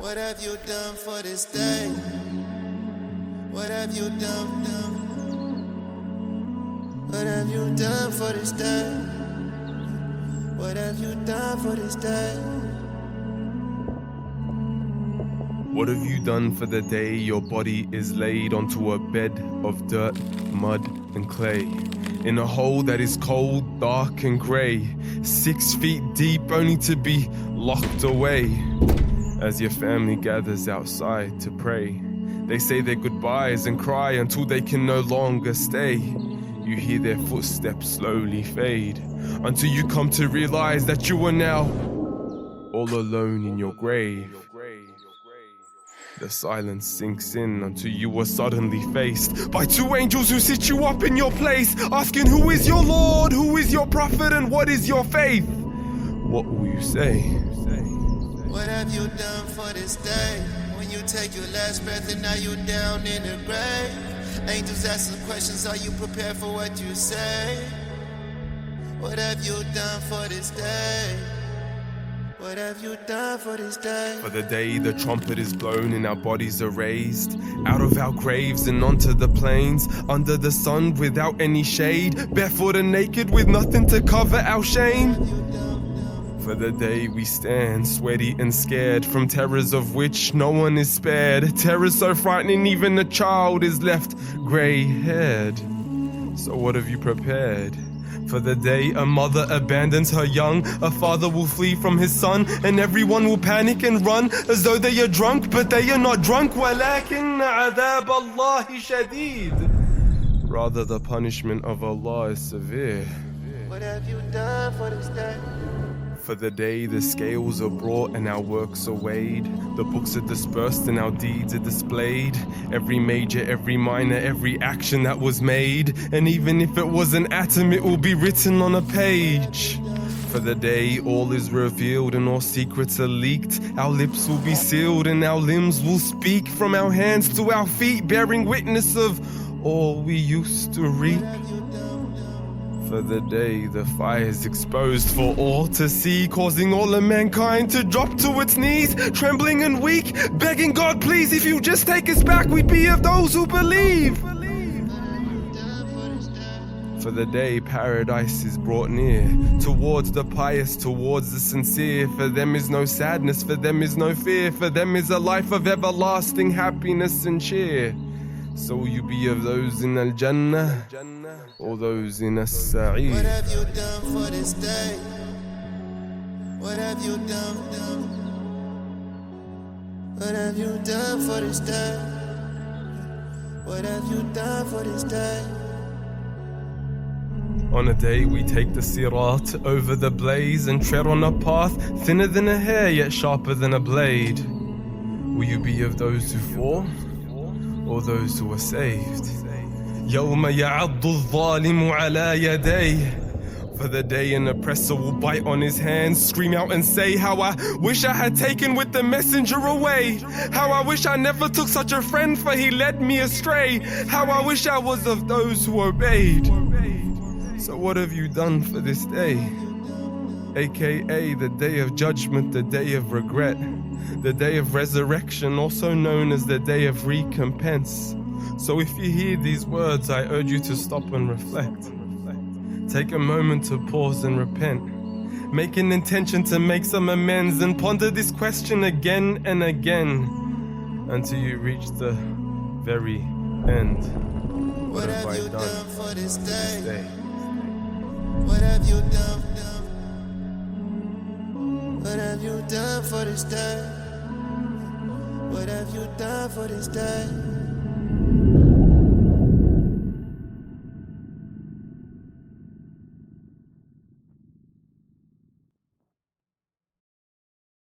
What have you done for this day? What have you done? What have you done for this day? What have you done for this day? What have you done for the day your body is laid onto a bed of dirt, mud and clay, in a hole that is cold, dark and grey, 6 feet deep only to be locked away? As your family gathers outside to pray, they say their goodbyes and cry until they can no longer stay. You hear their footsteps slowly fade, until you come to realize that you are now all alone in your grave. The silence sinks in until you are suddenly faced by 2 angels who sit you up in your place, asking who is your Lord, who is your prophet, and what is your faith? What will you say? What have you done for this day? When you take your last breath and now you're down in the grave. Angels asking questions, are you prepared for what you say? What have you done for this day? What have you done for this day? For the day the trumpet is blown and our bodies are raised out of our graves and onto the plains, under the sun without any shade, barefoot and naked with nothing to cover our shame. For the day we stand sweaty and scared from terrors of which no one is spared, terrors so frightening even a child is left grey-haired. So what have you prepared? For the day a mother abandons her young, a father will flee from his son, and everyone will panic and run as though they are drunk, but they are not drunk. وَلَكِنَّ عَذَابَ اللَّهِ شَدِيدٌ. Rather, the punishment of Allah is severe. What have you done for this day? For the day the scales are brought and our works are weighed, the books are dispersed and our deeds are displayed, every major, every minor, every action that was made, and even if it was an atom it will be written on a page. For the day all is revealed and all secrets are leaked, our lips will be sealed and our limbs will speak, from our hands to our feet bearing witness of all we used to reap. For the day the fire is exposed for all to see, causing all of mankind to drop to its knees, trembling and weak, begging God, please, if you just take us back, we'd be of those who believe. For the day paradise is brought near, towards the pious, towards the sincere. For them is no sadness, for them is no fear, for them is a life of everlasting happiness and cheer. So will you be of those in Al-Jannah or those in As-Sa'id? What have you done for this day? What have you done? What have you done for this day? What have you done for this day? On a day we take the sirat over the blaze and tread on a path thinner than a hair yet sharper than a blade. Will you be of those who fall or those who are saved? يوم يعض الظالم على يديه. For the day an oppressor will bite on his hands, scream out and say, how I wish I had taken with the messenger away. How I wish I never took such a friend, for he led me astray. How I wish I was of those who obeyed. So what have you done for this day? AKA the day of judgment, the day of regret, the day of resurrection, also known as the day of recompense. So if you hear these words, I urge you to stop and reflect. Take a moment to pause and repent. Make an intention to make some amends and ponder this question again and again until you reach the very end. What have you done for this day? What have you done? What have you done for this day? What have you done for this day?